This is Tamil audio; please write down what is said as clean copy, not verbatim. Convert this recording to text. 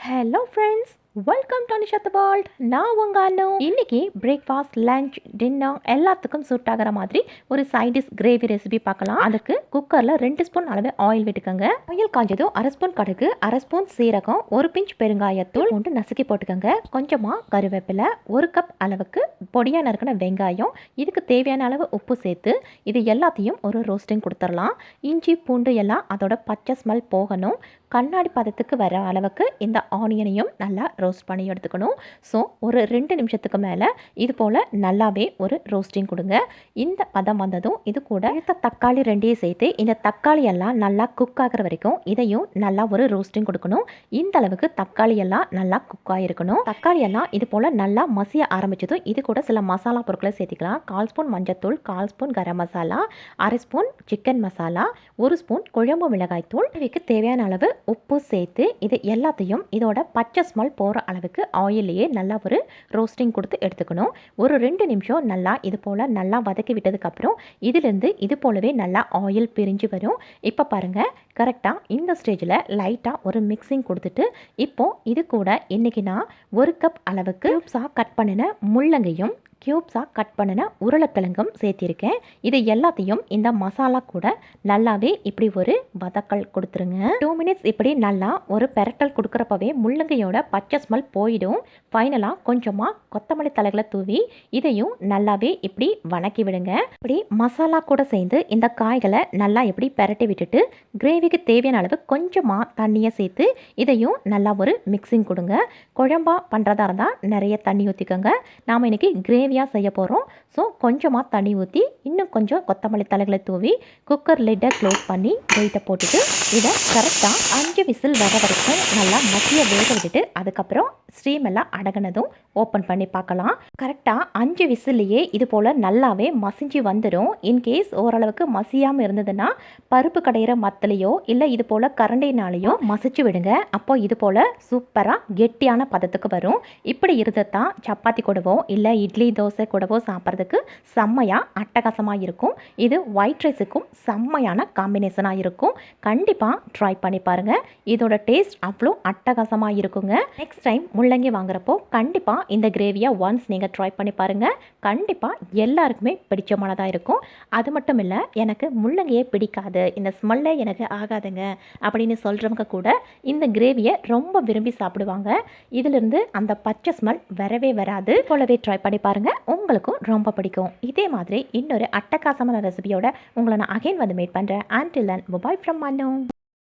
Hello friends, welcome to Nishad world. நான் உங்க அனு. இன்னைக்கு பிரேக்ஃபாஸ்ட், லஞ்ச், டின்னர் எல்லாத்துக்கும் சூட் ஆகிற மாதிரி ஒரு சைட் டிஷ் கிரேவி ரெசிபி பார்க்கலாம். அதுக்கு குக்கரில் 2 ஸ்பூன் அளவு ஆயில் விட்டுக்கோங்க. ஆயில் காஞ்சதும் 1/2 ஸ்பூன் கடுகு, 1/2 ஸ்பூன் சீரகம், 1 பிஞ்ச் பெருங்காயத்தூள் போட்டு நசுக்கி போட்டுக்கோங்க. கொஞ்சமாக கருவேப்பிலை, 1 கப் அளவுக்கு பொடியாக நறுக்கின வெங்காயம், இதுக்கு தேவையான அளவு உப்பு சேர்த்து இது எல்லாத்தையும் ஒரு ரோஸ்டிங் கொடுத்துடலாம். இஞ்சி பூண்டு எல்லாம் அதோட பச்சை ஸ்மெல் போகணும். கண்ணாடி பதத்துக்கு வர அளவுக்கு இந்த ஆனியனையும் நல்லா ரோஸ்ட் பண்ணி எடுத்துக்கணும். ஸோ ஒரு 2 நிமிஷத்துக்கு மேலே இது போல் நல்லாவே ஒரு ரோஸ்டிங் கொடுங்க. இந்த பதம் வந்ததும் இது கூட தக்காளி 2 சேர்த்து இந்த தக்காளி எல்லாம் நல்லா குக் ஆகிற வரைக்கும் இதையும் நல்லா ஒரு ரோஸ்டிங் கொடுக்கணும். இந்த அளவுக்கு தக்காளி எல்லாம் நல்லா குக் ஆகிருக்கணும். தக்காளி எல்லாம் இது போல் நல்லா மசிய ஆரம்பிச்சதும் இது கூட சில மசாலா பொருட்களை சேர்த்திக்கலாம். 1/4 ஸ்பூன் மஞ்சத்தூள், 1/4 spoon garam masala, 1/2 spoon chicken masala, 1 spoon குழம்பு மிளகாய் தூள், இதுக்கு தேவையான அளவு உப்பு சேர்த்து இது எல்லாத்தையும் இதோட பச்சை ஸ்மெல் போகிற அளவுக்கு ஆயிலையே நல்லா ஒரு ரோஸ்டிங் கொடுத்து எடுத்துக்கணும். ஒரு 2 நிமிஷம் நல்லா இது போல் நல்லா வதக்கி விட்டதுக்கப்புறம் இதிலேருந்து இது போலவே நல்லா ஆயில் பிரிஞ்சு வரும். இப்போ பாருங்கள், கரெக்டாக இந்த ஸ்டேஜில் லைட்டாக ஒரு மிக்சிங் கொடுத்துட்டு இப்போது இது கூட இன்றைக்கி நான் 1 கப் அளவுக்கு க்யூப்ஸாக கட் பண்ணின முள்ளங்கையும் க்யூப்ஸாக கட் பண்ணின உருளைக்கிழங்கும் சேர்த்திருக்கேன். இது எல்லாத்தையும் இந்த மசாலா கூட நல்லாவே இப்படி ஒரு வதக்கல் கொடுத்துருங்க. 2 மினிட்ஸ் இப்படி நல்லா ஒரு பெரட்டல் கொடுக்குறப்பவே முள்ளங்கையோட பச்சை ஸ்மெல் போயிடும். ஃபைனலாக கொஞ்சமாக கொத்தமல்லி தழைகளை தூவி இதையும் நல்லாவே இப்படி வணக்கி விடுங்க. இப்படி மசாலா கூட சேர்ந்து இந்த காய்களை நல்லா இப்படி பெரட்டி விட்டுட்டு கிரேவிக்கு தேவையான அளவு கொஞ்சமாக தண்ணியை சேர்த்து இதையும் நல்லா ஒரு மிக்சிங் கொடுங்க. குழம்பா பண்ணுறதா இருந்தால் நிறைய தண்ணி ஊற்றிக்கோங்க. நாம் இன்றைக்கி கிரேவியாக செய்ய போகிறோம். ஸோ கொஞ்சமாக தண்ணி ஊற்றி இன்னும் கொஞ்சம் கொத்தமல்லி தழைகளை தூவி குக்கர் லிட்டை க்ளோஸ் பண்ணி வெயிட்டை போட்டுட்டு இதை கரெக்டாக 5 விசில் வர வரைக்கும் நல்லா மசிய வேக விட்டுட்டு அதுக்கப்புறம் ஸ்டீம் எல்லாம் அடங்கினதும் ஓப்பன் பண்ணி பார்க்கலாம். கரெக்டாக 5 விசில்லையே இது போல் நல்லாவே மசிஞ்சு வந்துடும். இன்கேஸ் ஓரளவுக்கு மசியாமல் இருந்ததுன்னா பருப்பு கடையிற மத்தலையோ இல்லை இது போல் கரண்டினாலேயோ மசிச்சு விடுங்க. அப்போ இது போல் சூப்பராக கெட்டியான பதத்துக்கு வரும். இப்படி இருந்தது தான் சப்பாத்தி கூடவோ இல்லை இட்லி தோசை கூடவோ சாப்பிட்றதுக்கு செம்மையாக அட்டகாசமாக இருக்கும். இது ஒயிட் ரைஸுக்கும் செம்மையான காம்பினேஷனாக இருக்கும். கண்டிப்பாக ட்ரை பண்ணி பாருங்கள். இதோட டேஸ்ட் அவ்வளோ அட்டகாசமாக இருக்குங்க. நெக்ஸ்ட் டைம் முள்ளங்கி வாங்குறப்போ கண்டிப்பாக இந்த கிரேவியை ஒன்ஸ் நீங்கள் ட்ரை பண்ணி பாருங்கள். கண்டிப்பாக எல்லாருக்குமே பிடிச்சமானதாக இருக்கும். அது மட்டும் இல்லை, எனக்கு முள்ளங்கியே பிடிக்காது, இந்த ஸ்மெல்லே எனக்கு ஆகாதுங்க அப்படின்னு சொல்கிறவங்க கூட இந்த கிரேவியை ரொம்ப விரும்பி சாப்பிடுவாங்க. இதிலிருந்து அந்த பச்சை ஸ்மெல் வரவே வராது. போலவே ட்ரை பண்ணி பாருங்கள், உங்களுக்கும் ரொம்ப பிடிக்கும். இதே மாதிரி இன்னொரு அட்டகாசமான ரெசிபியோட உங்களை நான் அகைன் வந்து மீட் பண்ணுறேன். Until then, bye from Manu.